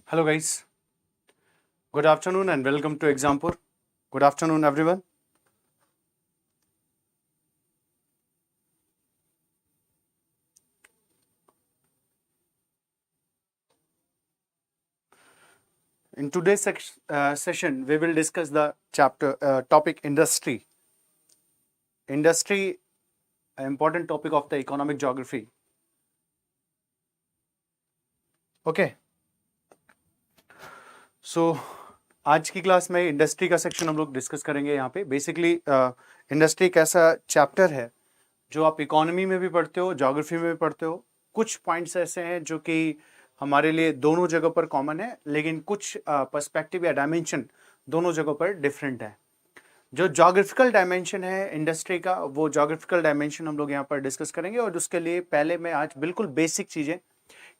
Hello guys, good afternoon and welcome to exampur. Good afternoon everyone. In today's session, we will discuss the topic industry. Industry, an important topic of the economic geography. Okay. So आज की class में industry का section हम लोग discuss करेंगे. यहाँ पे basically industry एक ऐसा चैप्टर है जो आप इकोनॉमी में भी पढ़ते हो, ज्योग्राफी में भी पढ़ते हो. कुछ पॉइंट्स ऐसे हैं जो कि हमारे लिए दोनों जगह पर कॉमन है, लेकिन कुछ पर्सपेक्टिव या डायमेंशन दोनों जगहों पर डिफरेंट है. जो ज्योग्राफिकल डायमेंशन है इंडस्ट्री का, वो ज्योग्राफिकल डायमेंशन हम लोग यहाँ पर डिस्कस करेंगे. और उसके लिए पहले मैं आज बिल्कुल बेसिक चीज़ें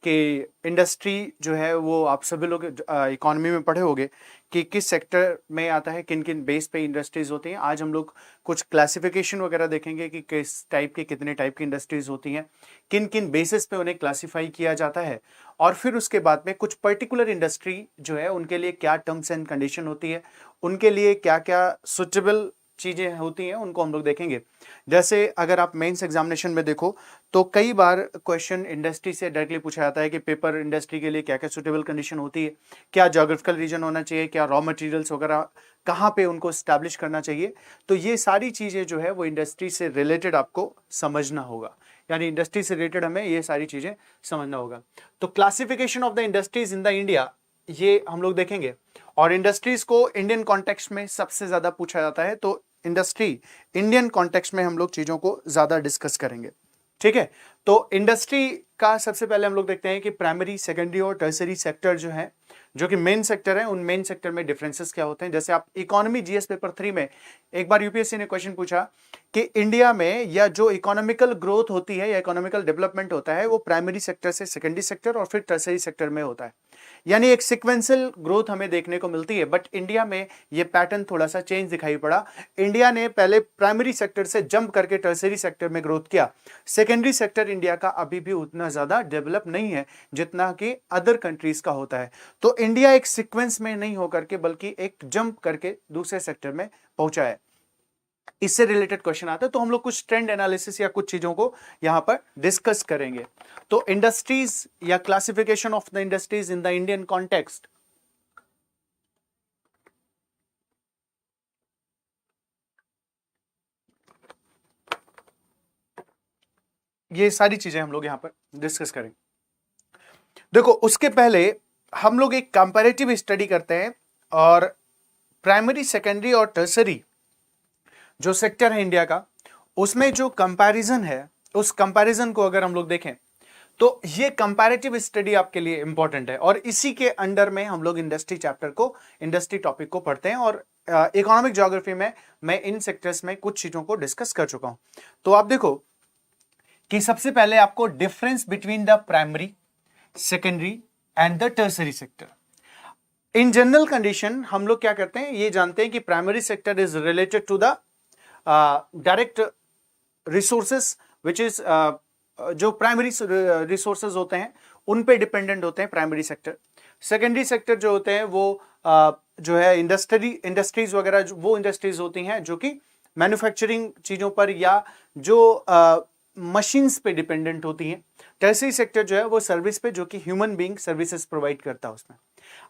कि इंडस्ट्री जो है वो आप सभी लोग इकोनॉमी में पढ़े होंगे कि किस सेक्टर में आता है, किन किन बेस पे इंडस्ट्रीज होती हैं. आज हम लोग कुछ क्लासिफिकेशन वगैरह देखेंगे कि किस टाइप के कितने टाइप की इंडस्ट्रीज होती हैं, किन किन बेसिस पे उन्हें क्लासिफाई किया जाता है, और फिर उसके बाद में कुछ पर्टिकुलर इंडस्ट्री जो है उनके लिए क्या टर्म्स एंड कंडीशन होती है, उनके लिए क्या क्या सुटेबल चीज़ें होती हैं, उनको हम लोग देखेंगे. जैसे अगर आप मेंस एग्जामिनेशन में देखो तो कई बार क्वेश्चन इंडस्ट्री से डायरेक्टली पूछा जाता है कि पेपर इंडस्ट्री के लिए क्या क्या सुटेबल कंडीशन होती है, क्या ज्योग्राफिकल रीजन होना चाहिए, क्या रॉ मटेरियल्स वगैरह कहाँ पे उनको स्टैब्लिश करना चाहिए. तो ये सारी चीज़ें जो है वो इंडस्ट्री से रिलेटेड आपको समझना होगा, यानी इंडस्ट्री से रिलेटेड हमें ये सारी चीज़ें समझना होगा. तो classification of the industries in the India ये हम लोग देखेंगे. और इंडस्ट्रीज को इंडियन कॉन्टेक्स्ट में सबसे ज़्यादा पूछा जाता है, तो इंडस्ट्री इंडियन कॉन्टेक्स्ट में हम लोग चीज़ों को ज़्यादा डिस्कस करेंगे. ठीक है. तो इंडस्ट्री का सबसे पहले हम लोग देखते हैं कि प्राइमरी, सेकेंडरी और टर्सरी सेक्टर जो है, जो कि मेन सेक्टर है, उन मेन सेक्टर में डिफरेंसेस क्या होते हैं. जैसे आप इकोनॉमी जीएस पेपर 3 में एक बार यूपीएससी ने क्वेश्चन पूछा कि इंडिया में या जो इकोनॉमिकल ग्रोथ होती है या इकोनॉमिकल डेवलपमेंट होता है वो प्राइमरी सेक्टर से सेकेंडरी सेक्टर और फिर टर्सरी सेक्टर में होता है, यानी एक सिक्वेंशियल ग्रोथ हमें देखने को मिलती है. बट इंडिया में ये पैटर्न थोड़ा सा चेंज दिखाई पड़ा. इंडिया ने पहले प्राइमरी सेक्टर से जंप करके टर्सरी सेक्टर में ग्रोथ किया. सेकेंडरी सेक्टर इंडिया का अभी भी उतना ज्यादा डेवलप नहीं है जितना कि अदर कंट्रीज का होता है. तो इंडिया एक सीक्वेंस में नहीं होकर के बल्कि एक जंप करके दूसरे सेक्टर में पहुंचा है. इससे रिलेटेड क्वेश्चन आता है, तो हम लोग कुछ ट्रेंड एनालिसिस या कुछ चीजों को यहां पर डिस्कस करेंगे. तो इंडस्ट्रीज या classification of the industries in the Indian context. ये सारी चीजें हम लोग यहां पर डिस्कस करेंगे. देखो, उसके पहले हम लोग एक कंपैरेटिव स्टडी करते हैं, और प्राइमरी, सेकेंडरी और टर्सरी जो सेक्टर है इंडिया का, उसमें जो कंपैरिजन है, उस कंपैरिजन को अगर हम लोग देखें तो ये कंपैरेटिव स्टडी आपके लिए इंपॉर्टेंट है. और इसी के अंडर में हम लोग इंडस्ट्री चैप्टर को, इंडस्ट्री टॉपिक को पढ़ते हैं. और इकोनॉमिक ज्योग्राफी में मैं इन सेक्टर्स में कुछ चीजों को डिस्कस कर चुका हूं. तो आप देखो कि सबसे पहले आपको difference between the primary, secondary and the tertiary sector. In general condition हम लोग क्या करते हैं, ये जानते हैं कि primary sector is related to the direct resources which is जो प्राइमरी रिसोर्सेज होते हैं उन पे डिपेंडेंट होते हैं प्राइमरी सेक्टर. सेकेंडरी सेक्टर जो होते हैं वो जो है इंडस्ट्रीज वगैरह, वो इंडस्ट्रीज होती हैं जो कि मैन्युफैक्चरिंग चीजों पर या जो मशीन्स पे डिपेंडेंट होती हैं. टर्सरी सेक्टर जो है वो सर्विस पे, जो कि ह्यूमन बीइंग सर्विसेज प्रोवाइड करता है उसमें.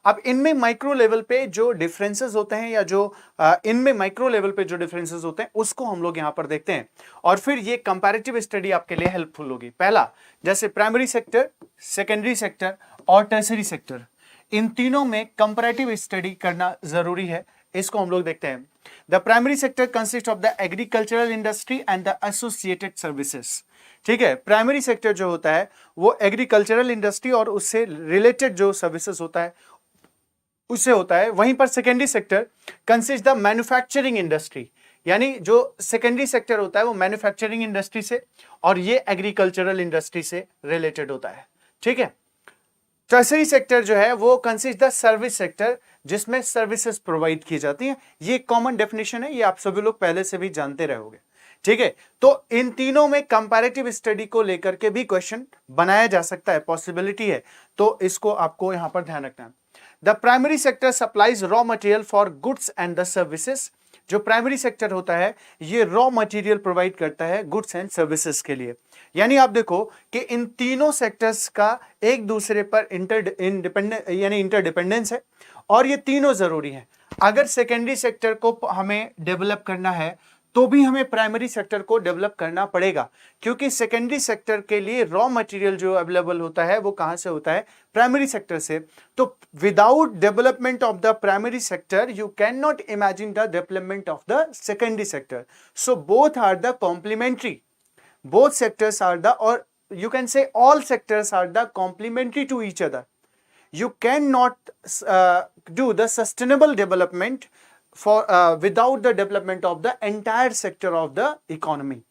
अब इनमें माइक्रो लेवल पे जो डिफरेंसेस होते हैं, या जो इनमें माइक्रो लेवल पे जो डिफरेंसेस होते हैं, उसको हम लोग यहां पर देखते हैं. और फिर ये कंपैरेटिव स्टडी आपके लिए हेल्पफुल होगी. पहला, जैसे प्राइमरी सेक्टर, सेकेंडरी सेक्टर और टर्सरी सेक्टर, इन तीनों में कंपैरेटिव स्टडी करना जरूरी है. इसको हम लोग देखते हैं. The primary sector consist of the agricultural industry and the associated services. ठीक है. प्राइमरी सेक्टर जो होता है वो एग्रीकल्चरल इंडस्ट्री और उससे रिलेटेड जो सर्विसेज होता है उससे होता है. वहीं पर secondary sector consist the manufacturing industry, यानी जो सेकेंडरी सेक्टर होता है वो मैन्युफैक्चरिंग इंडस्ट्री से और ये एग्रीकल्चरल इंडस्ट्री से रिलेटेड होता है. ठीक है. टर्सरी सेक्टर जो है वो कंसिस्ट द सर्विस सेक्टर, जिसमें सर्विसेज प्रोवाइड की जाती हैं. ये कॉमन डेफिनेशन है, ये आप सभी लोग पहले से भी जानते रहोगे. ठीक है. तो इन तीनों में कंपैरेटिव स्टडी को लेकर के भी क्वेश्चन बनाया जा सकता है, पॉसिबिलिटी है. तो इसको आपको यहां पर ध्यान रखना है. The primary sector supplies raw material for goods and the services. जो प्राइमरी सेक्टर होता है ये रॉ मटेरियल प्रोवाइड करता है गुड्स एंड सर्विसेज के लिए। यानी आप देखो कि इन तीनों सेक्टर्स का एक दूसरे पर इंटरडिपेंडेंस है और ये तीनों जरूरी हैं। अगर सेकेंडरी सेक्टर को हमें डेवलप करना है तो भी हमें प्राइमरी सेक्टर को डेवलप करना पड़ेगा, क्योंकि सेकेंडरी सेक्टर के लिए रॉ मटेरियल जो अवेलेबल होता है वो कहां से होता है, प्राइमरी सेक्टर से। तो without development of the primary sector you can not imagine the development of the secondary sector. So both are the complementary, both sectors are the, और you can say all sectors are the complementary to each other. You cannot do the sustainable development for without the development of the entire sector of the economy.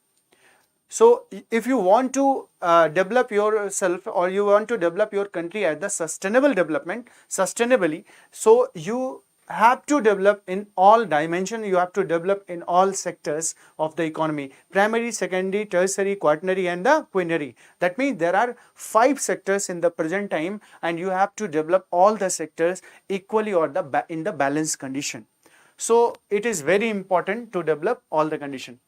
So if you want to develop yourself or you want to develop your country as the sustainable development sustainably, so you have to develop in all dimension, you have to develop in all sectors of the economy: primary, secondary, tertiary, quaternary and the quinary. That means there are 5 sectors in the present time and you have to develop all the sectors equally or in the balanced condition. So it is very important to develop all the condition.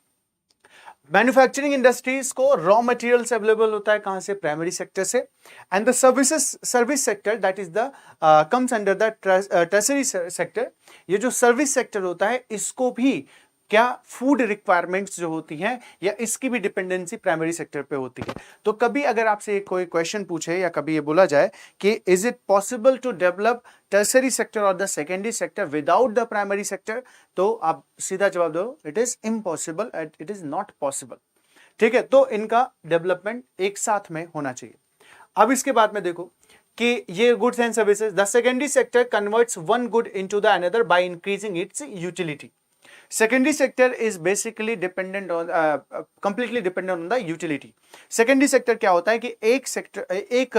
Manufacturing industries को raw materials available होता है कहां से, primary sector से। And the service sector that is the comes under the tertiary sector. ये जो service sector होता है इसको भी क्या फूड रिक्वायरमेंट्स जो होती हैं या इसकी भी डिपेंडेंसी प्राइमरी सेक्टर पे होती है। तो कभी अगर आपसे कोई क्वेश्चन पूछे या कभी ये बोला जाए कि is it possible to develop tertiary sector और the secondary sector without the primary sector, तो आप सीधा जवाब दो it is impossible, it is not possible. ठीक है, तो इनका डेवलपमेंट एक साथ में होना चाहिए। अब इसके बाद में देखो कि ये goods and services, the secondary sector converts one good into the another by increasing its utility. Secondary sector is basically dependent on completely dependent on the utility. Secondary sector क्या होता है कि एक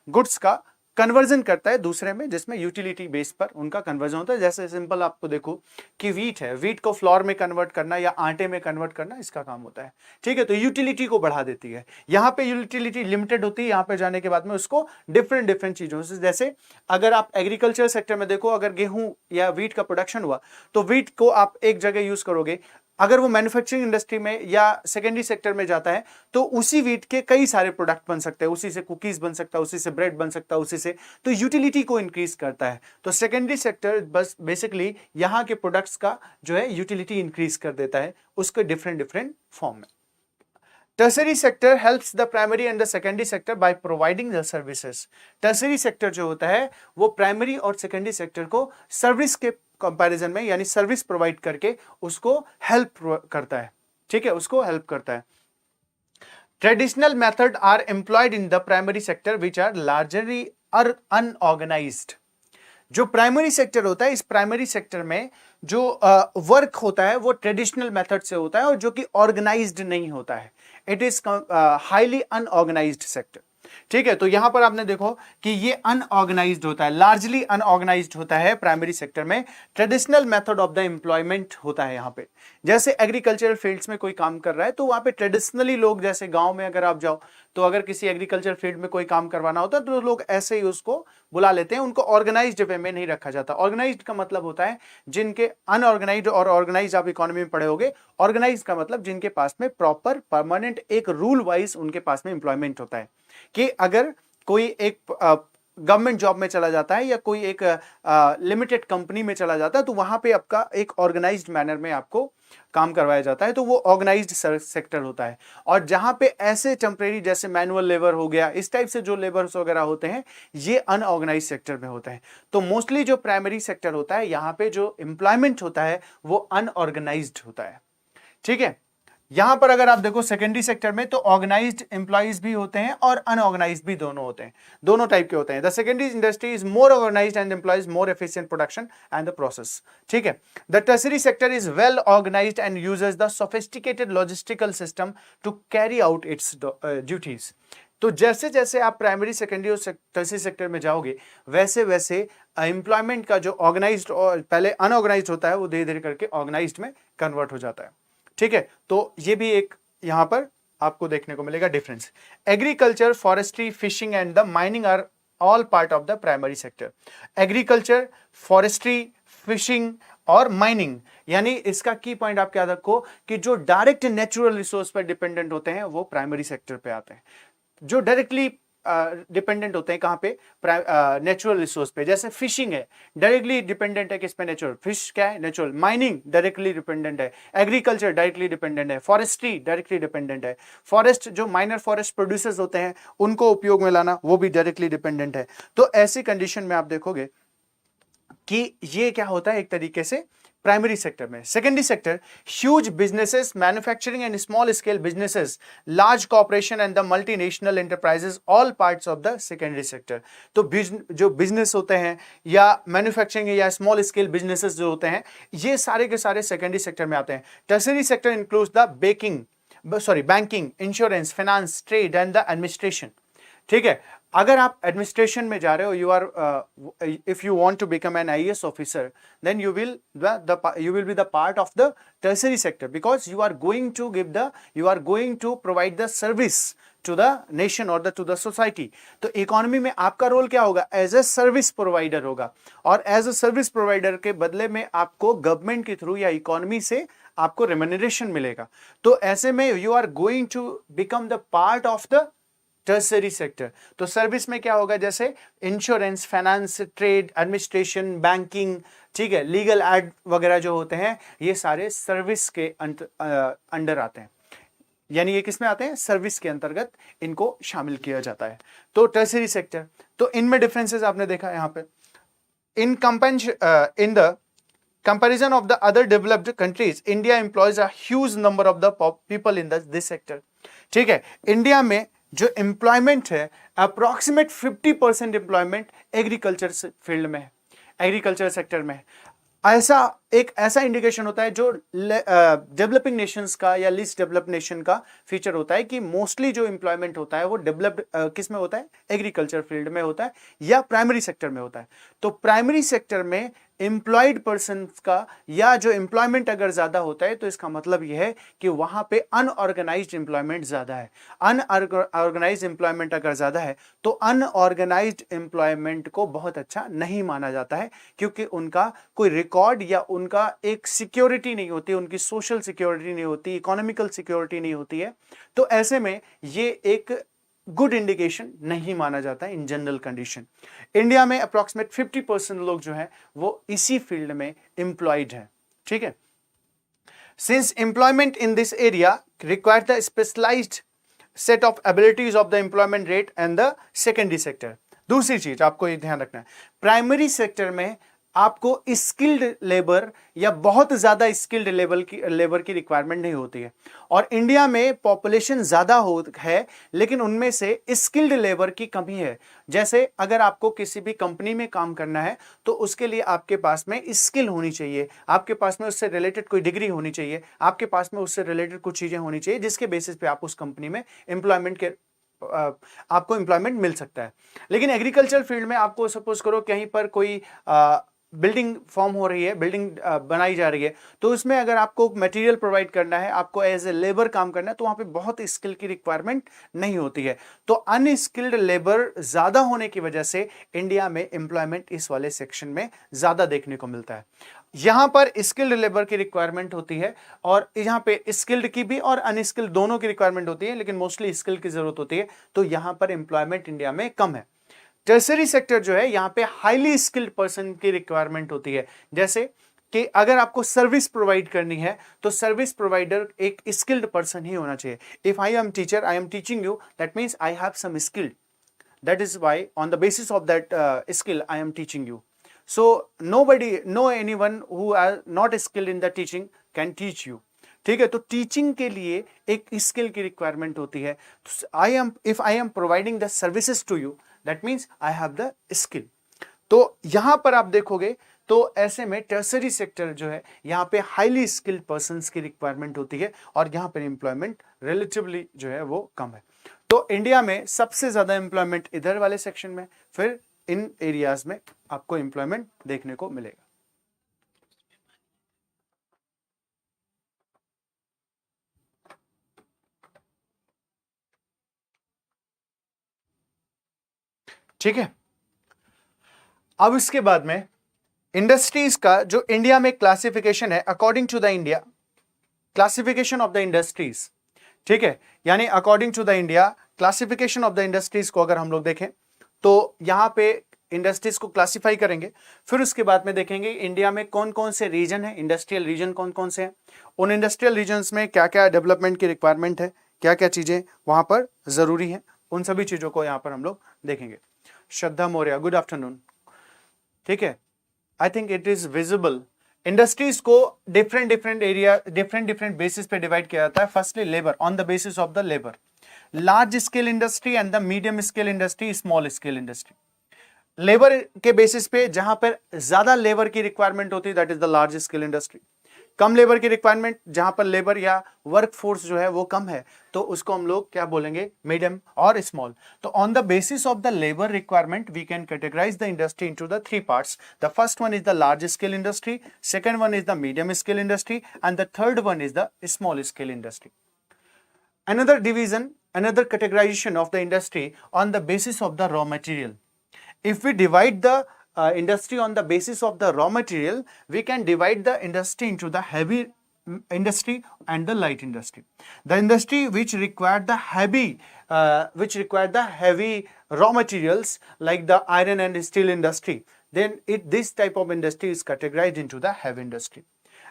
गुड्स का कन्वर्जन करता है दूसरे में, जिसमें यूटिलिटी बेस पर उनका कन्वर्जन होता है। जैसे सिंपल आपको देखो कि वीट है, वीट को फ्लोर में कन्वर्ट करना या आटे में कन्वर्ट करना इसका काम होता है। ठीक है, तो यूटिलिटी को बढ़ा देती है। यहाँ पे यूटिलिटी लिमिटेड होती है, यहाँ पे जाने के बाद में उसको डिफरेंट चीजों से, जैसे अगर आप एग्रीकल्चर सेक्टर में देखो, अगर गेहूं या वीट का प्रोडक्शन हुआ तो वीट को आप एक जगह यूज करोगे, अगर वो मैन्युफैक्चरिंग इंडस्ट्री में या सेकेंडरी सेक्टर में जाता है तो उसी वीट के कई सारे प्रोडक्ट बन सकते हैं, उसी से कुकीज बन सकता है, उसी से ब्रेड बन सकता है, उसी से, तो यूटिलिटी को इंक्रीज करता है। तो सेकेंडरी सेक्टर बस बेसिकली यहाँ के प्रोडक्ट्स का जो है यूटिलिटी इंक्रीज कर देता है उसके डिफरेंट फॉर्म में। Tertiary sector helps the primary and the secondary sector by providing the services. Tertiary sector जो होता है वो प्राइमरी और सेकेंडरी सेक्टर को सर्विस के कंपैरिजन में यानी सर्विस प्रोवाइड करके उसको हेल्प करता है। ठीक है, उसको हेल्प करता है। Traditional method are employed in the primary sector which are largely unorganised. जो प्राइमरी सेक्टर होता है, इस प्राइमरी सेक्टर में जो वर्क होता है वो ट्रेडिशनल मेथड से होता है और जो कि ऑर्गेनाइज्ड नहीं होता है। It is highly unorganised sector. ठीक है, तो यहां पर आपने देखो कि ये अनऑर्गेनाइज्ड होता है, लार्जली अनऑर्गेनाइज्ड होता है प्राइमरी सेक्टर में। Traditional method of the employment होता है यहाँ पे, जैसे एग्रीकल्चरल फील्ड्स में कोई काम कर रहा है तो वहां पे ट्रेडिशनली लोग, जैसे गांव में अगर आप जाओ तो अगर किसी एग्रीकल्चर फील्ड में कोई काम करवाना होता है तो लोग ऐसे ही उसको बुला लेते हैं, उनको ऑर्गेनाइज्ड वे में नहीं रखा जाता। ऑर्गेनाइज्ड का मतलब होता है जिनके, अनऑर्गेनाइज्ड और ऑर्गेनाइज्ड आप इकोनॉमी में पढ़े होगे। ऑर्गेनाइज्ड का मतलब जिनके पास में प्रॉपर परमानेंट एक रूल वाइज उनके पास में एम्प्लॉयमेंट होता है, कि अगर कोई एक गवर्नमेंट जॉब में चला जाता है या कोई एक लिमिटेड कंपनी में चला जाता है तो वहां पे आपका एक ऑर्गेनाइज्ड मैनर में आपको काम करवाया जाता है, तो वो ऑर्गेनाइज्ड सेक्टर होता है। और जहां पे ऐसे टेम्परेरी जैसे मैनुअल लेबर हो गया, इस टाइप से जो लेबर्स वगैरह होते हैं ये अनऑर्गेनाइज्ड सेक्टर में होते हैं। तो मोस्टली जो प्राइमरी सेक्टर होता है यहाँ पे जो एम्प्लॉयमेंट होता है वो अनऑर्गेनाइज्ड होता है। ठीक है, यहां पर अगर आप देखो सेकेंडरी सेक्टर में तो ऑर्गेनाइज्ड एम्प्लॉइज भी होते हैं और अनऑर्गेनाइज्ड भी दोनों होते हैं, दोनों टाइप के होते हैं। The secondary industry is more organised and employs more efficient production and the process. ठीक है, the tertiary sector is well organised and uses the sophisticated logistical system to carry out its duties. तो जैसे जैसे आप primary, secondary और tertiary sector में जाओगे वैसे वैसे एम्प्लॉयमेंट का जो ऑर्गेनाइज्ड और पहले अनऑर्गेनाइज्ड होता है वो धीरे धीरे करके ऑर्गेनाइज्ड में कन्वर्ट हो जाता है। ठीक है, तो ये भी एक यहां पर आपको देखने को मिलेगा difference. Agriculture, forestry, fishing and the mining are all part of the primary sector. Agriculture, forestry, fishing और माइनिंग, यानी इसका की पॉइंट आप याद रखो कि जो डायरेक्ट नेचुरल रिसोर्स पर डिपेंडेंट होते हैं वो प्राइमरी सेक्टर पे आते हैं। जो डायरेक्टली डिपेंडेंट होते हैं कहां पे, नेचुरल रिसोर्स पे, जैसे फिशिंग है डायरेक्टली डिपेंडेंट है किस पे, नेचुरल। फिश क्या है, नेचुरल। माइनिंग डायरेक्टली डिपेंडेंट है। एग्रीकल्चर डायरेक्टली डिपेंडेंट है। फॉरेस्ट्री डायरेक्टली डिपेंडेंट है। फॉरेस्ट जो माइनर फॉरेस्ट प्रोड्यूसर्स होते हैं उनको उपयोग में लाना वो भी डायरेक्टली डिपेंडेंट है। तो ऐसी कंडीशन में आप देखोगे कि ये क्या होता है एक तरीके से प्राइमरी सेक्टर में। Secondary sector, huge businesses, manufacturing and small scale businesses, large corporation and the multinational enterprises, all parts of the secondary sector. तो जो बिजनेस होते हैं या मैन्युफैक्चरिंग या स्मॉल स्केल बिजनेसेस जो होते हैं ये सारे के सारे सेकेंडरी सेक्टर में आते हैं। Tertiary sector includes the banking, insurance, finance, trade and the administration. ठीक है, अगर आप एडमिनिस्ट्रेशन में जा रहे हो, you are if you want to become an IAS officer, then you will be the part of the tertiary sector, because you are going to provide the service to the nation और to the society. तो economy में आपका role क्या होगा, as a service provider होगा, और as a service provider के बदले में आपको गवर्नमेंट के थ्रू या इकोनॉमी से आपको रेम्यूनरेशन मिलेगा। तो ऐसे में you are going to become the part of the tertiary sector. तो सर्विस में क्या होगा, जैसे insurance, finance, trade, administration, banking, ठीक है, लीगल एड वगैरह जो होते हैं ये सारे सर्विस के अंडर आते हैं, यानी ये किसमें आते हैं, सर्विस के अंतर्गत इनको शामिल किया जाता है। तो टर्शरी सेक्टर, तो इनमें डिफरेंसेस आपने देखा यहां पे। In the comparison of the other developed countries, India employs a huge number of the people in this sector। ठीक है, इंडिया में जो एम्प्लॉयमेंट है अप्रोक्सीमेट 50% एम्प्लॉयमेंट एग्रीकल्चर फील्ड में है, एग्रीकल्चर सेक्टर में है। ऐसा इंडिकेशन होता है जो डेवलपिंग नेशंस का या लीस्ट डेवलप्ड नेशन का फीचर होता है कि मोस्टली जो एम्प्लॉयमेंट होता है वो डेवलप्ड किस में होता है, एग्रीकल्चर फील्ड में होता है या प्राइमरी सेक्टर में होता है। तो प्राइमरी सेक्टर में एम्प्लॉयड पर्सन का या जो एम्प्लॉयमेंट अगर ज्यादा होता है तो इसका मतलब यह है कि वहां पे अनऑर्गेनाइज्ड एम्प्लॉयमेंट ज्यादा है। अनऑर्गेनाइज्ड एम्प्लॉयमेंट अगर ज्यादा है तो अनऑर्गेनाइज्ड एम्प्लॉयमेंट को बहुत अच्छा नहीं माना जाता है, क्योंकि उनका कोई रिकॉर्ड या उनका एक सिक्योरिटी नहीं होती, उनकी सोशल सिक्योरिटी नहीं होती, इकोनॉमिकल सिक्योरिटी नहीं होती है। तो ऐसे में ये एक गुड इंडिकेशन नहीं माना जाता है इन जनरल कंडीशन। इंडिया में अप्रोक्सीमेट 50% लोग जो हैं वो इसी फील्ड में एम्प्लॉयड हैं। ठीक है, since employment in this area require the specialised set of abilities of the employment rate and the secondary sector. दूसरी चीज आपको ये ध्यान रखना है, प्राइमरी सेक्टर में आपको स्किल्ड लेबर या बहुत ज्यादा स्किल्ड लेबर की रिक्वायरमेंट नहीं होती है, और इंडिया में पॉपुलेशन ज्यादा है लेकिन उनमें से स्किल्ड लेबर की कमी है। जैसे अगर आपको किसी भी कंपनी में काम करना है तो उसके लिए आपके पास में स्किल होनी चाहिए, आपके पास में उससे रिलेटेड कोई डिग्री होनी चाहिए, आपके पास में उससे रिलेटेड कुछ चीजें होनी चाहिए जिसके बेसिस पे आप उस कंपनी में आपको एम्प्लॉयमेंट मिल सकता है। लेकिन एग्रीकल्चर फील्ड में आपको सपोज करो कहीं पर कोई बिल्डिंग फॉर्म हो रही है, बिल्डिंग बनाई जा रही है, तो उसमें अगर आपको मटेरियल प्रोवाइड करना है, आपको एज ए लेबर काम करना है, तो वहां पे बहुत स्किल की रिक्वायरमेंट नहीं होती है। तो अनस्किल्ड लेबर ज्यादा होने की वजह से इंडिया में एम्प्लॉयमेंट इस वाले सेक्शन में ज्यादा देखने को मिलता है। यहां पर स्किल्ड लेबर की रिक्वायरमेंट होती है और यहां पे स्किल्ड की भी और अनस्किल्ड दोनों की रिक्वायरमेंट होती है, लेकिन मोस्टली स्किल्ड की जरूरत होती है। तो यहां पर एम्प्लॉयमेंट इंडिया में कम है। टर्शरी सेक्टर जो है यहां पे हाईली स्किल्ड पर्सन की रिक्वायरमेंट होती है। जैसे कि अगर आपको सर्विस प्रोवाइड करनी है तो सर्विस प्रोवाइडर एक स्किल्ड पर्सन ही होना चाहिए। If I am teacher, I am teaching you, that means I have some skilled, that is why on the basis of that skill I am teaching you. So no anyone who are not skilled in the teaching can teach you. ठीक है, तो teaching के लिए एक skill की requirement होती है। If I am providing the services to you, that means I have the skill. तो यहां पर आप देखोगे तो ऐसे में टर्शरी सेक्टर जो है यहां पे हाईली स्किल्ड पर्संस की रिक्वायरमेंट होती है और यहां पर एम्प्लॉयमेंट रिलेटिवली जो है वो कम है। तो इंडिया में सबसे ज्यादा एम्प्लॉयमेंट इधर वाले सेक्शन में, फिर इन एरियाज में आपको एम्प्लॉयमेंट देखने को मिलेगा। ठीक है, अब इसके बाद में इंडस्ट्रीज का जो इंडिया में क्लासिफिकेशन है, according to the India classification of the industries, ठीक है, यानी according to the India classification of the industries को अगर हम लोग देखें तो यहां पे इंडस्ट्रीज को क्लासिफाई करेंगे। फिर उसके बाद में देखेंगे इंडिया में कौन कौन से रीजन है, इंडस्ट्रियल रीजन कौन कौन से हैं, उन इंडस्ट्रियल रीजन्स में क्या क्या डेवलपमेंट की रिक्वायरमेंट है, क्या क्या चीजें वहां पर जरूरी है, उन सभी चीजों को यहां पर हम लोग देखेंगे। श्रद्धा मौर्य, गुड आफ्टरनून। ठीक है, I think it is visible. Industries को डिफरेंट एरिया डिफरेंट बेसिस पे डिवाइड किया जाता है। Firstly labour, on the basis of the labour, large scale industry and the medium scale industry, small scale industry. Labour के basis पे जहां पर ज्यादा लेबर की रिक्वायरमेंट होती है that is the large scale industry. Come labour की requirement, जहां पर लेबर या वर्क फोर्स जो है वो कम है, तो उसको हम लोग क्या बोलेंगे, मीडियम और स्मॉल। तो on the basis of the labour requirement we can categorise the industry into the three parts. The first one is the large scale industry, second one is the medium scale industry and the third one is the small scale industry. Another division, another categorization of the industry on the basis of the raw material. If we divide the industry on the basis of the raw material, we can divide the industry into the heavy industry and the light industry. The industry which require the heavy raw materials like the iron and steel industry, then this type of industry is categorized into the heavy industry.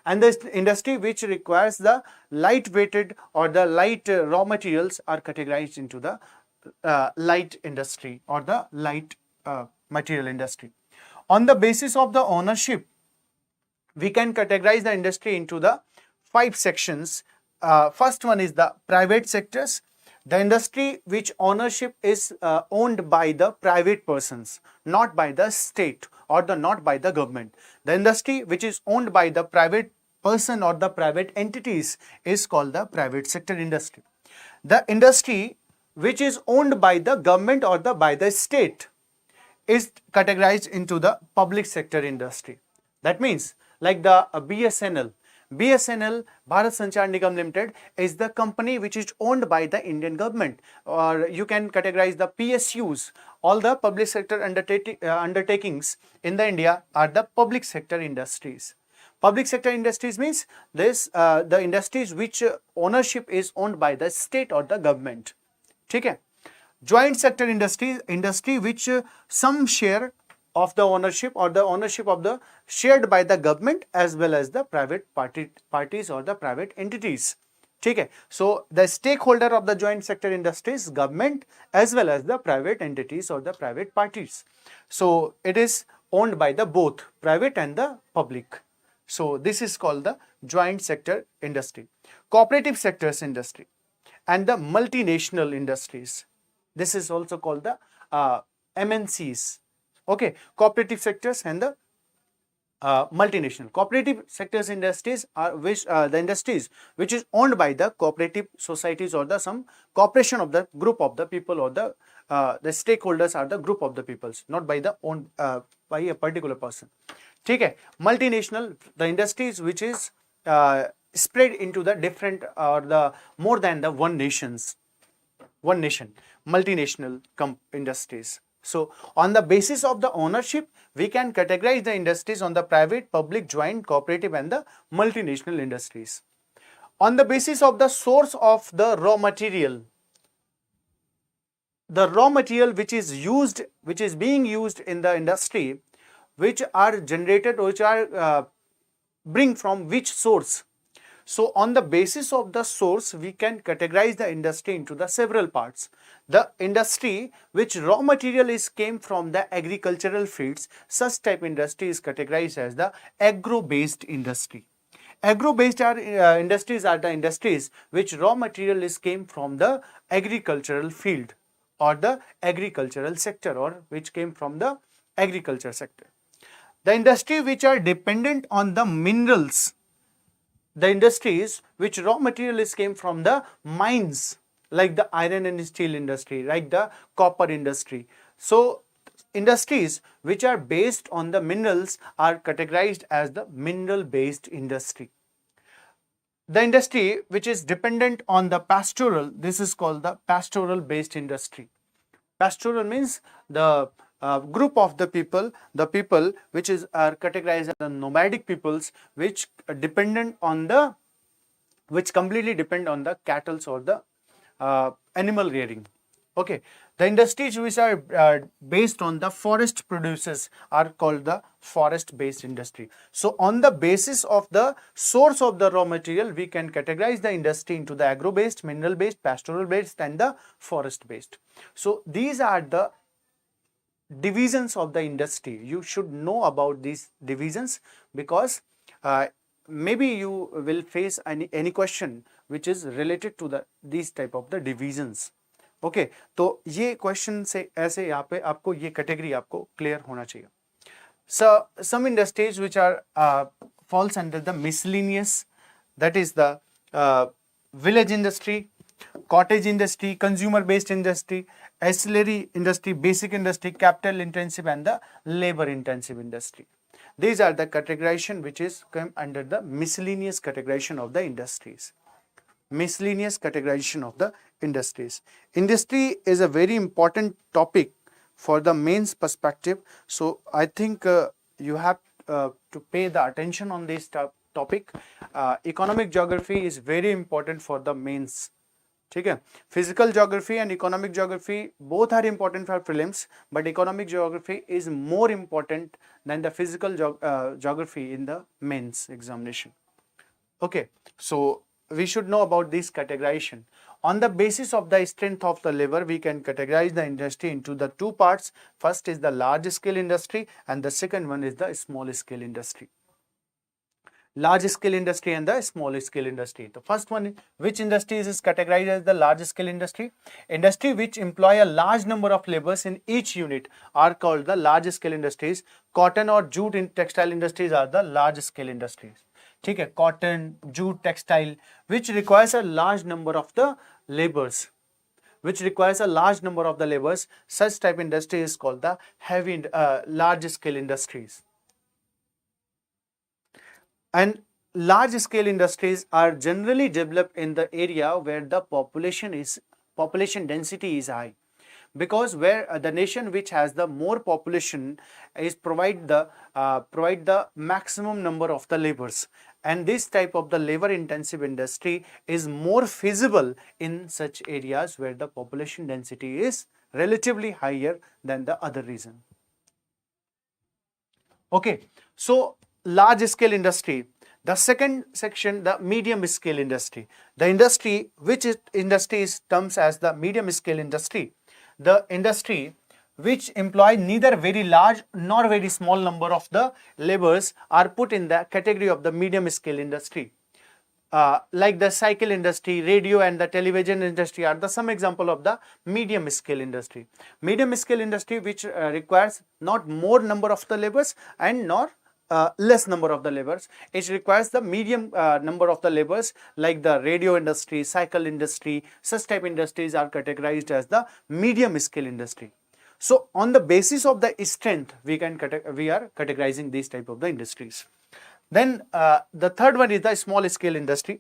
And the industry which requires the light weighted or the light raw materials are categorized into the light industry or the light material industry. On the basis of the ownership, we can categorize the industry into the 5 sections. First one is the private sectors, the industry which ownership is owned by the private persons, not by the state or not by the government. The industry which is owned by the private person or the private entities is called the private sector industry. The industry which is owned by the government or by the state is categorized into the public sector industry. That means like the BSNL, Bharat Sanchar Nigam Limited is the company which is owned by the Indian government, or you can categorize the PSUs. All the public sector undertakings in the India are the public sector industries. Public sector industries means the industries which ownership is owned by the state or the government. ठीक है. Joint sector industry which some share of the ownership or the ownership of the shared by the government as well as the private parties or the private entities. ठीक है. So the stakeholder of the joint sector industries, government as well as the private entities or the private parties. So it is owned by the both private and the public. So this is called the joint sector industry. Cooperative sectors industry and the multinational industries. This is also called the MNCs. Okay, cooperative sectors and the multinational. Cooperative sectors industries are the industries which is owned by the cooperative societies or the some corporation of the group of the people or the stakeholders are the group of the peoples, not by the owned by a particular person. ठीक है. Multinational, the industries which is spread into the different or the more than the one nation, multinational industries. So on the basis of the ownership, we can categorize the industries on the private, public, joint, cooperative and the multinational industries. On the basis of the source of the raw material, the raw material which is being used in the industry, which are generated, which are bring from which source. So on the basis of the source, we can categorize the industry into the several parts. The industry which raw material is came from the agricultural fields, such type industry is categorized as the agro-based industry. Agro-based industries are the industries which raw material is came from the agricultural field or the agricultural sector, or which came from the agriculture sector. The industry which are dependent on the minerals, the industries which raw material is came from the mines, like the iron and steel industry, like the copper industry. So industries which are based on the minerals are categorized as the mineral based industry. The industry which is dependent on the pastoral, this is called the pastoral based industry. Pastoral means the group of the people which are categorized as the nomadic peoples, which completely depend on the cattle or the animal rearing. Okay, the industries which are based on the forest producers are called the forest based industry. So on the basis of the source of the raw material, we can categorize the industry into the agro based, mineral based, pastoral based and the forest based. So these are the divisions of the industry. You should know about these divisions, because maybe you will face any question which is related to these type of the divisions. Okay तो ये question से ऐसे यहाँ पे आपको ये category आपको clear होना चाहिए. Some industries which are falls under the miscellaneous, that is the village industry, cottage industry, consumer based industry, ancillary industry, basic industry, capital intensive and the labor intensive industry. These are the categorization which is come under the miscellaneous categorization of the industries. Miscellaneous categorization of the industries. Industry is a very important topic for the mains perspective. So I think you have to pay the attention on this topic. Economic geography is very important for the mains. ठीक है, physical geography and economic geography both are important for prelims, but economic geography is more important than the physical geography in the mains examination. Okay, so we should know about this categorization. On the basis of the strength of the labor, we can categorize the industry into the two parts. First is the large scale industry and the second one is the small scale industry. Large scale industry and the small scale industry. The first one, which industry is categorized as the large scale industry? Industry which employ a large number of laborers in each unit are called the large scale industries. Cotton or jute in textile industries are the large scale industries. ठीक है, cotton, jute, textile, which requires a large number of the laborers. Such type industry is called the heavy large scale industries. And large scale industries are generally developed in the area where the population density is high, because where the nation which has the more population is provide the maximum number of the laborers, and this type of the labor intensive industry is more feasible in such areas where the population density is relatively higher than the other region. Okay, so large scale industry. The second section, the medium scale industry. The industry which terms as the medium scale industry. The industry which employ neither very large nor very small number of the laborers are put in the category of the medium scale industry. Like the cycle industry, radio and the television industry are the some example of the medium scale industry. Medium scale industry which requires not more number of the laborers and nor less number of the laborers. It requires the medium number of the laborers, like the radio industry, cycle industry. Such type industries are categorized as the medium scale industry. So on the basis of the strength, we are categorizing these type of the industries. Then the third one is the small scale industry.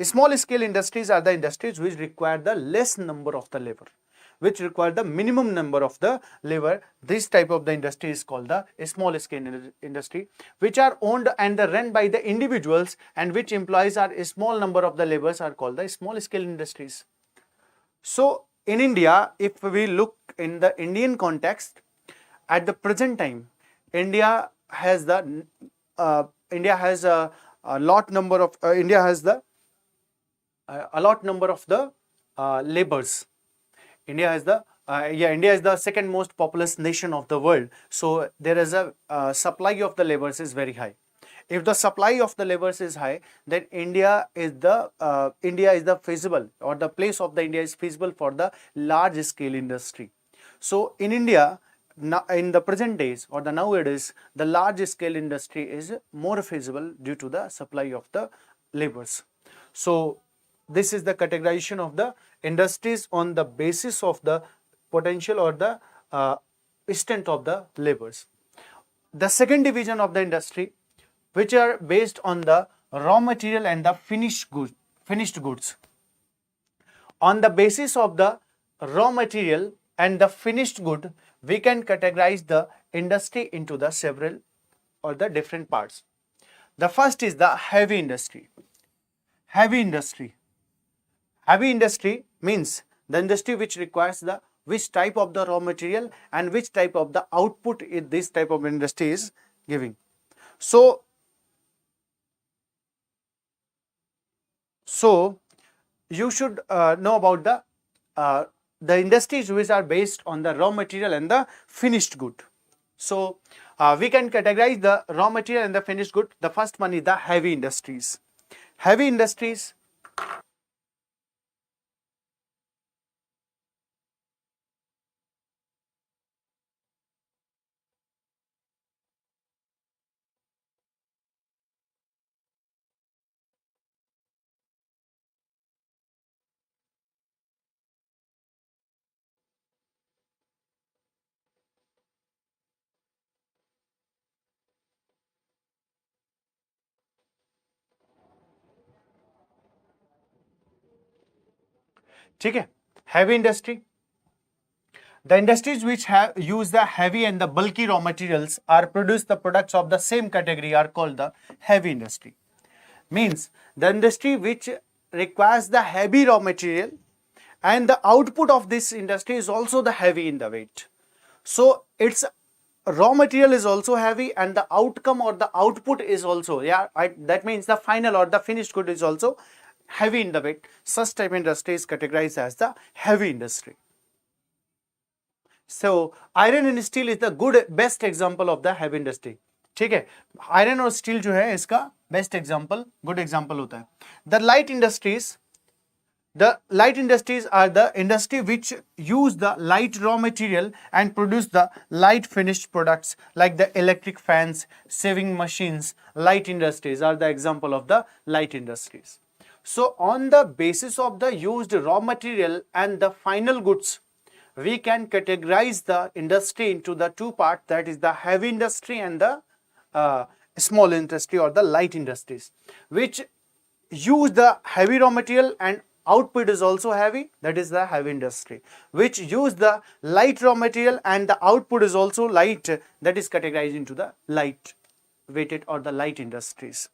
Small scale industries are the industries which require the less number of the labor, which require the minimum number of the labor. This type of the industry is called the small scale industry, which are owned and run by the individuals and which employs a small number of the laborers are called the small scale industries. So in India, if we look in the Indian context, at the present time, India has a lot number of laborers. India is the second most populous nation of the world. So there is a supply of the laborers is very high. If the supply of the laborers is high, then India is the feasible, or the place of the India is feasible for the large scale industry. So in India, in the present days or the nowadays, the large scale industry is more feasible due to the supply of the laborers. So this is the categorization of the industries on the basis of the potential or the strength of the laborers. The second division of the industry, which are based on the raw material and the finished goods. On the basis of the raw material and the finished good, we can categorize the industry into the several or the different parts. The first is the heavy industry. Heavy industry. Heavy industry means the industry which requires the which type of the raw material and which type of the output this type of industry is giving. So you should know about the industries which are based on the raw material and the finished good. So we can categorize the raw material and the finished good. The first one is the heavy industries. Heavy industries. ठीक है, heavy industry. The industries which have use the heavy and the bulky raw materials are produce the products of the same category are called the heavy industry. Means the industry which requires the heavy raw material and the output of this industry is also the heavy in the weight. So its raw material is also heavy and the outcome or the output is also, that means the final or the finished good is also heavy in the weight. Such type of industry is categorized as the heavy industry. So iron and steel is the good best example of the heavy industry. ठीक है, iron और steel जो है इसका best example, good example होता है. The light industries are the industry which use the light raw material and produce the light finished products like the electric fans, sewing machines. Light industries are the example of the light industries. So on the basis of the used raw material and the final goods, we can categorize the industry into the two parts, that is the heavy industry and the small industry or the light industries, which use the heavy raw material and output is also heavy, that is the heavy industry. Which use the light raw material and the output is also light, that is categorized into the light weighted or the light industries.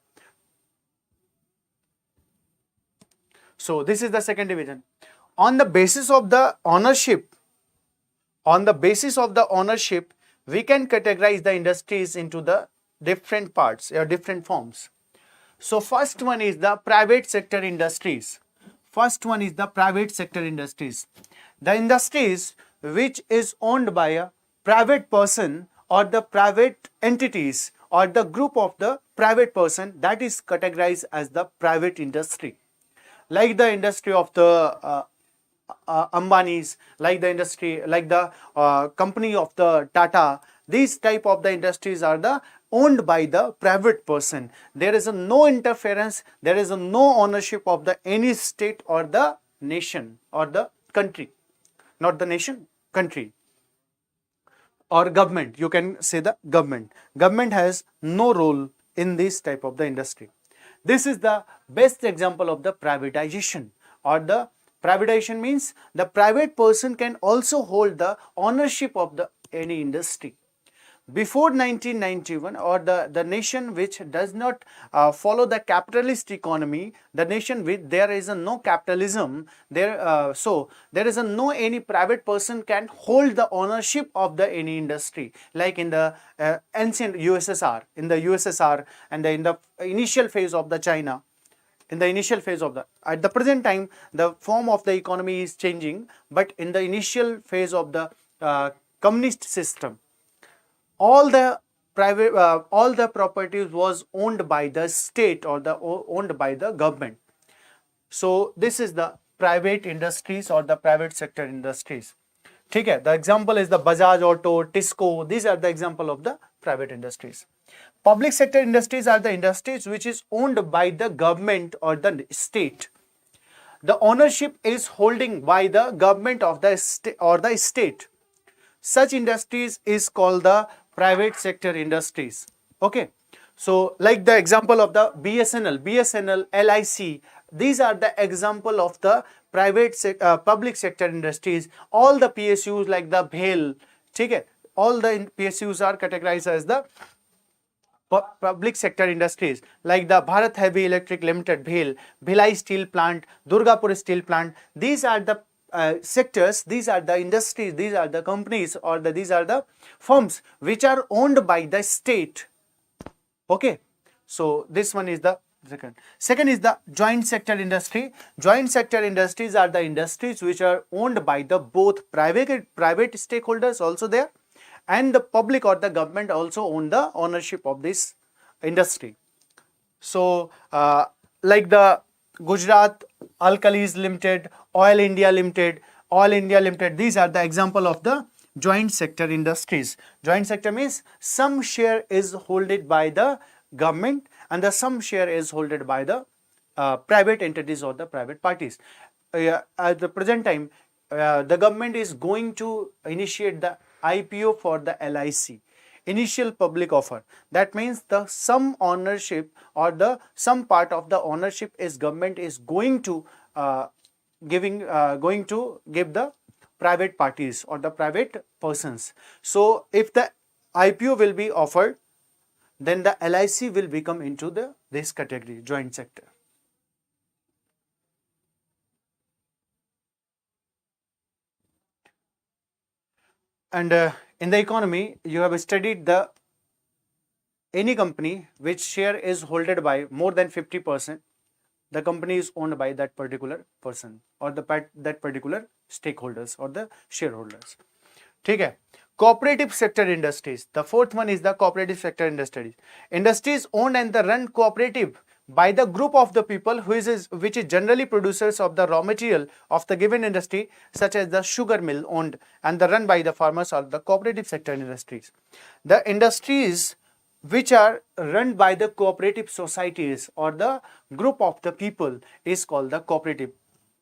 So this is the second division. On the basis of the ownership, we can categorize the industries into the different parts or different forms. So first one is the private sector industries. The industries which is owned by a private person or the private entities or the group of the private person, that is categorized as the private industry. Like the industry of the Ambanis, like the industry, like the company of the Tata. These type of the industries are the owned by the private person. There is no interference, there is no ownership of the any state or the nation or the country, not the nation, country or government. You can say the government. Government has no role in this type of the industry. This is the best example of the privatization, or the privatization means the private person can also hold the ownership of the any industry. Before 1991, or the nation which does not follow the capitalist economy, the nation with there is no capitalism, so there is no any private person can hold the ownership of the any industry, like in the ancient USSR, and in the initial phase of the China. In the initial phase of at the present time, the form of the economy is changing, but in the initial phase of the communist system, all the properties was owned by the state or owned by the government. So this is the private industries or the private sector industries. ठीक है, the example is the Bajaj Auto, Tisco. These are the example of the private industries. Public sector industries are the industries which is owned by the government or the state. The ownership is holding by the government of the state. Such industries is called the private sector industries. Okay, so like the example of the BSNL, LIC, these are the example of the public sector industries. All the PSUs like the BHEL, ठीक है, all the PSUs are categorized as the public sector industries like the Bharat Heavy Electric Limited, Bhilai Steel Plant, Durgapur Steel Plant. These are the sectors, these are the industries, these are the companies, or these are the firms which are owned by the state. Okay, so this one is the second. Second is the joint sector industry. Joint sector industries are the industries which are owned by the both private stakeholders also there, and the public or the government also own the ownership of this industry. So like the Gujarat Alkalis Limited, Oil India Limited, these are the example of the joint sector industries. Joint sector means some share is holded by the government and the some share is holded by the private entities or the private parties. At the present time, the government is going to initiate the IPO for the LIC, initial public offer. That means the some ownership or the some part of the ownership is government is going to give the private parties or the private persons. So if the IPO will be offered, then the LIC will become into this category, joint sector. And in the economy, you have studied any company which share is holded by more than 50%, the company is owned by that particular person or that particular stakeholders or the shareholders. ठीक है. Cooperative sector industries. The fourth one is the cooperative sector industries. Industries owned and the run cooperative by the group of the people which is generally producers of the raw material of the given industry, such as the sugar mill owned and the run by the farmers, are the cooperative sector industries. The industries which are run by the cooperative societies or the group of the people is called the cooperative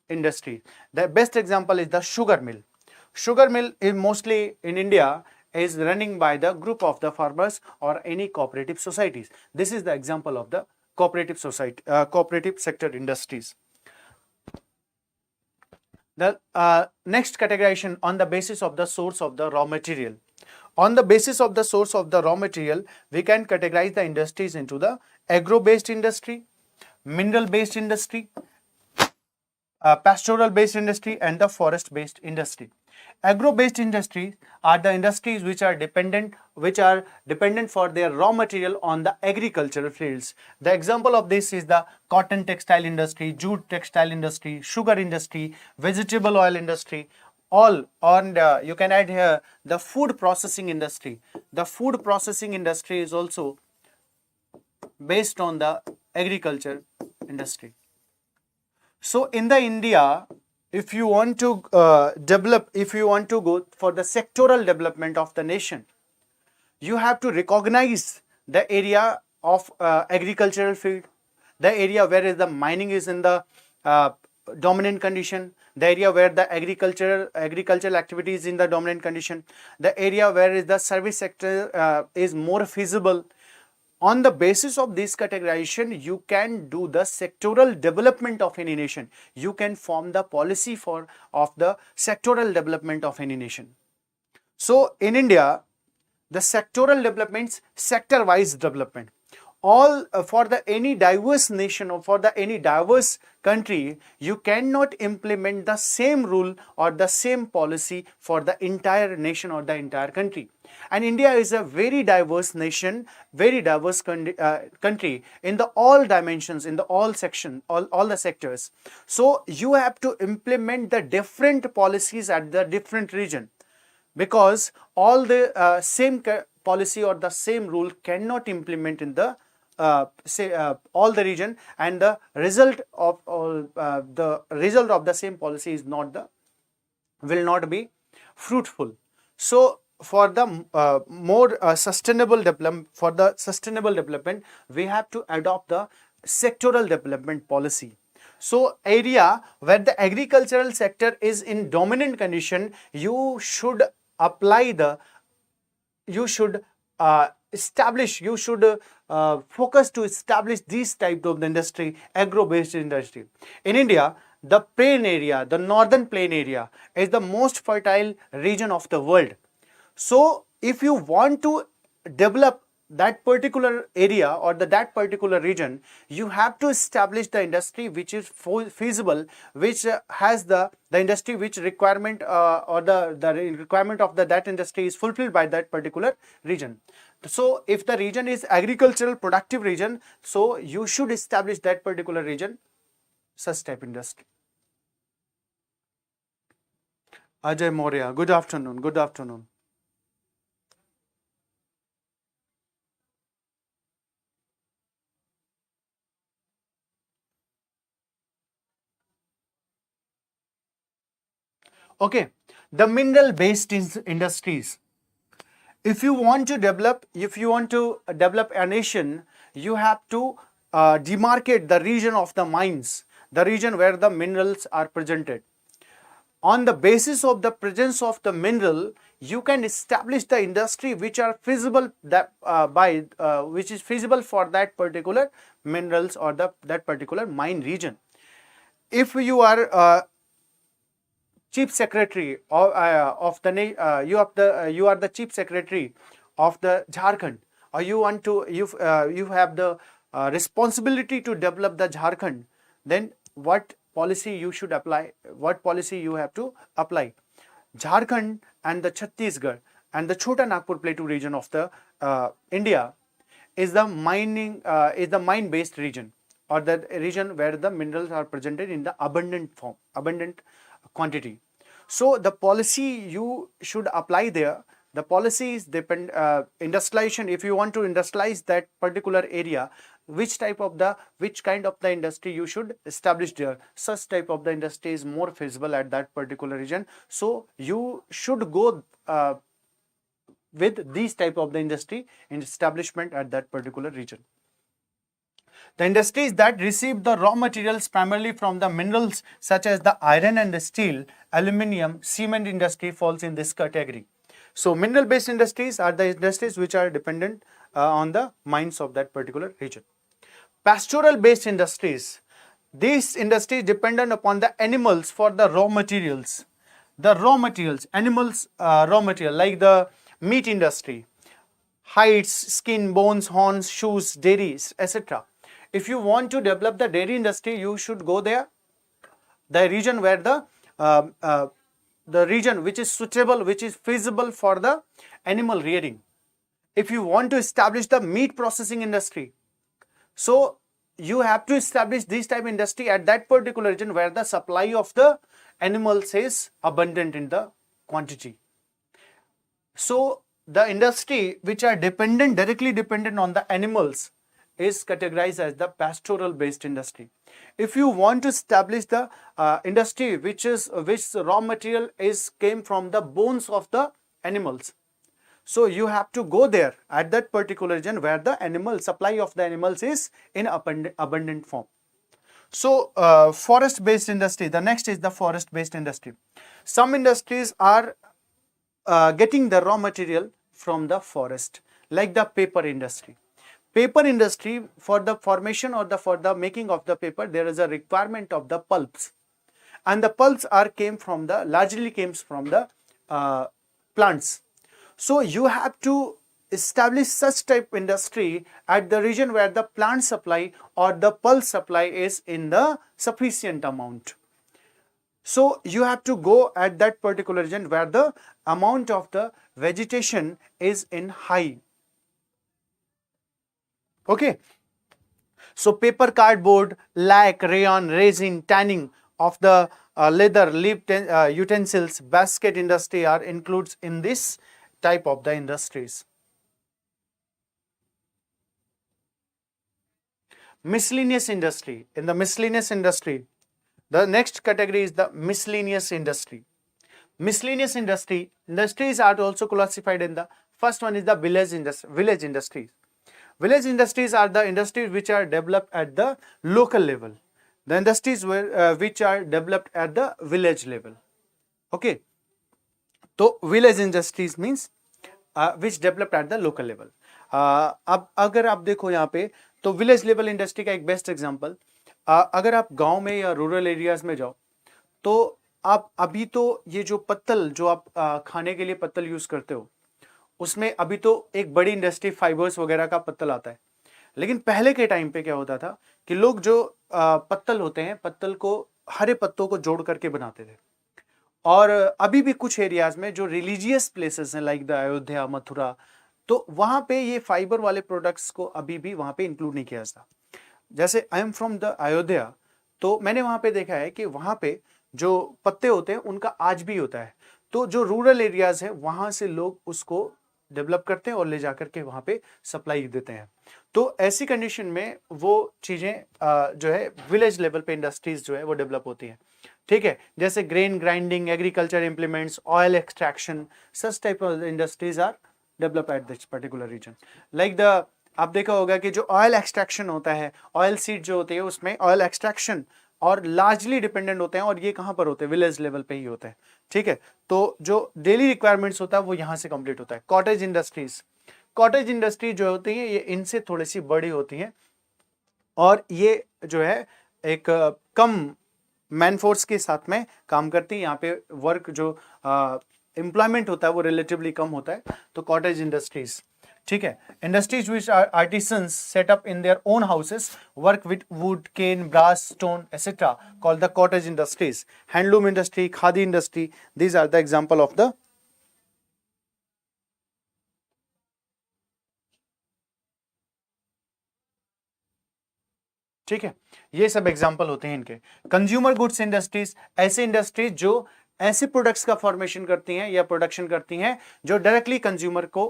industry. The best example is the sugar mill. Sugar mill is mostly in India is running by the group of the farmers or any cooperative societies. This is the example of the cooperative society, cooperative sector industries. The next categorization on the basis of the source of the raw material. On the basis of the source of the raw material, we can categorize the industries into the agro-based industry, mineral-based industry, pastoral-based industry, and the forest-based industry. Agro-based industries are the industries which are dependent for their raw material on the agricultural fields. The example of this is the cotton textile industry, jute textile industry, sugar industry, vegetable oil industry. All, and you can add here the food processing industry. The food processing industry is also based on the agriculture industry. So in the India, if you want to if you want to go for the sectoral development of the nation, you have to recognize the area of agricultural field, the area where is the mining is in the dominant condition, the area where the agricultural activity is in the dominant condition, the area where is the service sector is more feasible. On the basis of this categorization, you can do the sectoral development of any nation. You can form the policy of the sectoral development of any nation. So in India, the sectoral developments, sector-wise development. All for any diverse nation or for any diverse country, you cannot implement the same rule or the same policy for the entire nation or the entire country. And India is a very diverse nation, very diverse country in the all dimensions, in the all section, all the sectors. So you have to implement the different policies at the different region, because all the same policy or the same rule cannot implement in the all the region, and the result of the same policy is will not be fruitful. So for the more sustainable development, we have to adopt the sectoral development policy. So area where the agricultural sector is in dominant condition, you should focus to establish this type of industry, agro-based industry. In India, the plain area, the northern plain area is the most fertile region of the world. So if you want to develop that particular area or that particular region, you have to establish the industry which is feasible, which has the industry which requirement or the requirement of that industry is fulfilled by that particular region. So if the region is agricultural productive region, so you should establish that particular region such type industry. Ajay Moria, good afternoon. Good afternoon. Okay, the mineral based industries. If you want to develop a nation, you have to demarcate the region of the mines, the region where the minerals are presented. On the basis of the presence of the mineral, you can establish the industry which are feasible which is feasible for that particular minerals or that particular mine region. If you are chief secretary of the you are the chief secretary of the Jharkhand, or you have the responsibility to develop the Jharkhand, then what policy you should apply, what policy you have to apply? Jharkhand and the Chhattisgarh and the Chota Nagpur Plateau region of the India is the mine based region, or the region where the minerals are presented in the abundant quantity. So the policy you should apply there, the policies depend industrialization. If you want to industrialize that particular area, which kind of the industry you should establish there, such type of the industry is more feasible at that particular region. So you should go with these type of the industry in establishment at that particular region. The industries that receive the raw materials primarily from the minerals such as the iron and the steel, aluminium, cement industry falls in this category. So mineral based industries are the industries which are dependent on the mines of that particular region. Pastoral based industries. These industries dependent upon the animals for the raw materials. The raw materials, animals raw material like the meat industry, hides, skin, bones, horns, shoes, dairies, etc. If you want to develop the dairy industry, you should go there, the region where the region which is suitable, which is feasible for the animal rearing. If you want to establish the meat processing industry, so you have to establish this type of industry at that particular region where the supply of the animals is abundant in the quantity. So the industry which are directly dependent on the animals is categorized as the pastoral based industry. If you want to establish the industry which raw material came from the bones of the animals, so you have to go there at that particular region where the animal supply of the animals is in abundant form. So forest based industry, the next is the forest based industry. Some industries are getting the raw material from the forest, like the paper industry. Paper industry, for the formation or for the making of the paper, there is a requirement of the pulps, and the pulps largely came from the plants. So you have to establish such type industry at the region where the plant supply or the pulp supply is in the sufficient amount. So you have to go at that particular region where the amount of the vegetation is in high. Okay. So paper, cardboard, lac, rayon, resin, tanning of the leather, leaf utensils, basket industry are includes in this type of the industries. Miscellaneous industry. In the miscellaneous industry, the next category is the miscellaneous industry. Miscellaneous industries are also classified in the first one is the village industries. Village industries are the industries which are developed at the local level. The industries which are developed at the village level. Okay. So village industries means which developed at the local level. अब अगर आप देखो यहाँ पे तो village level industry का एक best example, अगर आप गांव में या रूरल एरियाज में जाओ तो आप अभी तो ये जो पत्तल जो आप खाने के लिए पत्तल यूज करते हो, उसमें अभी तो एक बड़ी इंडस्ट्री फाइबर्स वगैरह का पत्तल आता है, लेकिन पहले के टाइम पे क्या होता था कि लोग जो पत्तल होते हैं, पत्तल को हरे पत्तों को जोड़ करके बनाते थे। और अभी भी कुछ एरियाज में जो रिलीजियस प्लेसेस हैं लाइक द अयोध्या, मथुरा, तो वहां पे ये फाइबर वाले प्रोडक्ट्स को अभी भी वहां पे इंक्लूड नहीं किया जाता। जैसे I am from the Ayodhya, तो मैंने वहां पे देखा है कि वहां पे जो पत्ते होते हैं उनका आज भी होता है। तो जो रूरल एरियाज है वहां से लोग उसको डेवलप करते हैं और ले जाकर के वहां पे सप्लाई देते हैं। तो ऐसी कंडीशन में वो चीजें जो है विलेज लेवल पे इंडस्ट्रीज जो है वो डेवलप होती हैं। ठीक है, जैसे grain grinding, agriculture implements, oil extraction, such type of industries are develop at this particular region. Like the आप देखा होगा कि जो ऑयल एक्सट्रैक्शन होता है, ऑयल सीड जो होती है उसमें ऑयल एक्सट्रैक्शन और लार्जली डिपेंडेंट होते हैं, और ये कहां पर होते हैं? विलेज लेवल पे ही होते हैं। ठीक है, तो जो डेली रिक्वायरमेंट्स होता है वो यहां से कंप्लीट होता है। कॉटेज इंडस्ट्रीज, कॉटेज इंडस्ट्री जो होती है ये इनसे थोड़ी सी बड़ी होती है, और ये जो है एक कम मैन फोर्स के साथ में काम करती है। यहाँ पे वर्क जो एम्प्लॉयमेंट होता है वो रिलेटिवली कम होता है। तो कॉटेज इंडस्ट्रीज, ठीक है, industries which artisans set up in their own houses, work with wood, cane, brass, stone etcetera, called the cottage industries. Handloom industry, khadi industry, these are the example of the, ठीक है, ये सब एग्जांपल होते हैं इनके। कंज्यूमर गुड्स इंडस्ट्रीज, ऐसे industries जो ऐसे प्रोडक्ट्स का फॉर्मेशन करती हैं या प्रोडक्शन करती हैं जो डायरेक्टली कंज्यूमर को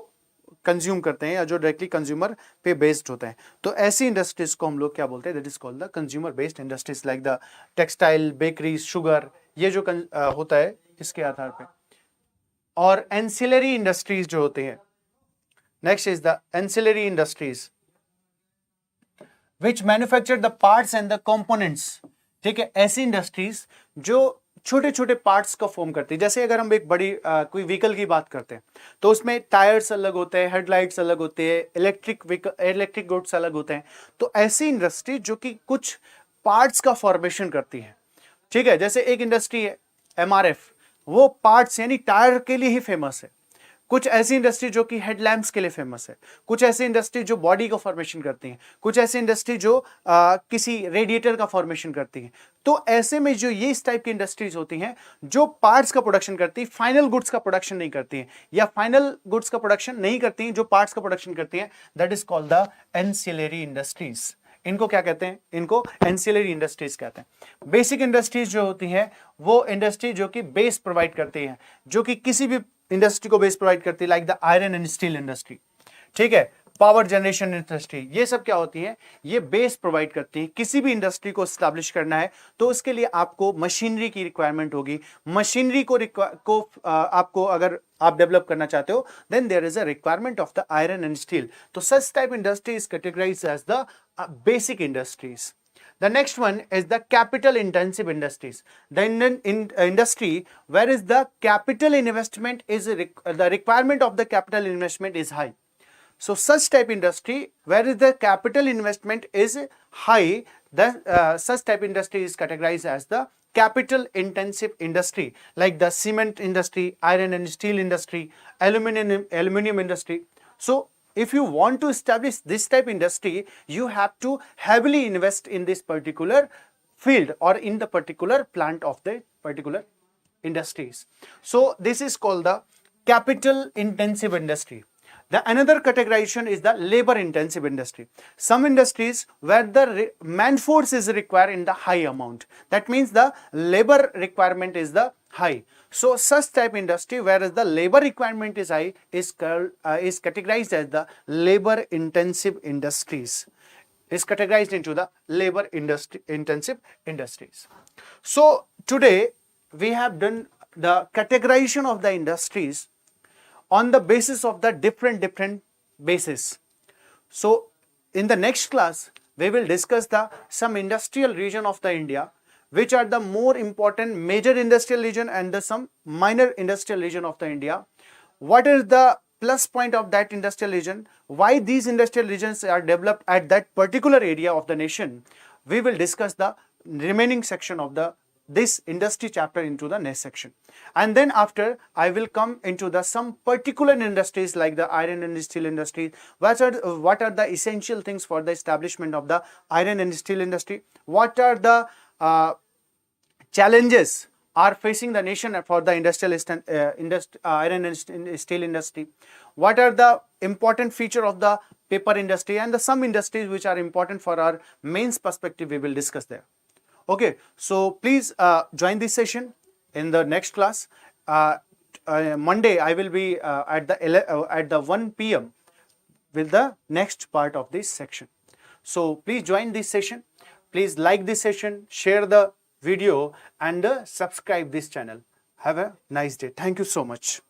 कंज्यूम करते हैं या जो डायरेक्टली कंज्यूमर पे बेस्ड होते हैं। तो ऐसी इंडस्ट्रीज को हम लोग क्या बोलते हैं? That is called the consumer based industries, like the textile, bakery, sugar, ये जो होता है इसके आधार पे। और एंसिलरी इंडस्ट्रीज जो होते हैं, next is the ancillary industries which manufacture the parts and the components। ठीक है, ऐसी इंडस्ट्रीज जो छोटे छोटे पार्ट्स का फॉर्म करती है। जैसे अगर हम एक बड़ी कोई व्हीकल की बात करते हैं तो उसमें टायर्स अलग होते हैं, हेडलाइट्स अलग होते हैं, इलेक्ट्रिक गुड्स अलग होते हैं। तो ऐसी इंडस्ट्री जो कि कुछ पार्ट्स का फॉर्मेशन करती है। ठीक है, जैसे एक इंडस्ट्री है एमआरएफ, वो पार्ट्स यानी टायर के लिए ही फेमस है। कुछ ऐसी इंडस्ट्री जो कि हेडलैम्प्स के लिए फेमस है, कुछ ऐसी इंडस्ट्री जो बॉडी का फॉर्मेशन करती है, कुछ ऐसी इंडस्ट्री जो किसी रेडिएटर का फॉर्मेशन करती है। तो ऐसे में जो ये इस टाइप की इंडस्ट्रीज होती हैं जो पार्ट्स का प्रोडक्शन करती है, फाइनल गुड्स का प्रोडक्शन नहीं करती है, या फाइनल गुड्स का प्रोडक्शन नहीं करती हैं, जो पार्ट्स का प्रोडक्शन करती हैं, that is called the ancillary industries. इनको क्या कहते हैं? इनको एंसिलरी इंडस्ट्रीज कहते हैं। बेसिक इंडस्ट्रीज जो होती है वो इंडस्ट्री जो कि बेस प्रोवाइड करती है, जो कि किसी भी इंडस्ट्री को बेस प्रोवाइड करती है, like the iron and steel industry. ठीक है, पावर जनरेशन इंडस्ट्री, ये सब क्या होती है? ये बेस प्रोवाइड करती है। किसी भी इंडस्ट्री को स्टैब्लिश करना है तो उसके लिए आपको मशीनरी की रिक्वायरमेंट होगी। मशीनरी को आपको अगर आप डेवलप करना चाहते हो, then there is a requirement of the iron and steel. तो such type industry is categorized as the basic industries. The next one is the capital intensive industries. The industry where is the capital investment is the requirement of the capital investment is high. So such type industry where is the capital investment is high, the such type industry is categorized as the capital intensive industry, like the cement industry, iron and steel industry, aluminum industry. So if you want to establish this type industry, you have to heavily invest in this particular field or in the particular plant of the particular industries. So this is called the capital intensive industry. The another categorization is the labor intensive industry. Some industries where the man force is required in the high amount. That means the labor requirement is the high. So such type industry whereas the labor requirement is high is categorized as the labor intensive industries. Is categorized into the labor intensive industries. So today we have done the categorization of the industries on the basis of the different bases. So in the next class we will discuss the some industrial region of the India, which are the more important major industrial region and the some minor industrial region of the India. What is the plus point of that industrial region? Why these industrial regions are developed at that particular area of the nation? We will discuss the remaining section of the this industry chapter into the next section. And then after, I will come into the some particular industries like the iron and steel industry. What are the essential things for the establishment of the iron and steel industry? What are the challenges are facing the nation for the iron and steel industry? What are the important feature of the paper industry, and the some industries which are important for our mains perspective we will discuss there. Okay, so please join this session in the next class. Monday I will be at the 1 p.m. with the next part of this section. So please join this session. Please like this session, share the video, and subscribe this channel. Have a nice day. Thank you so much.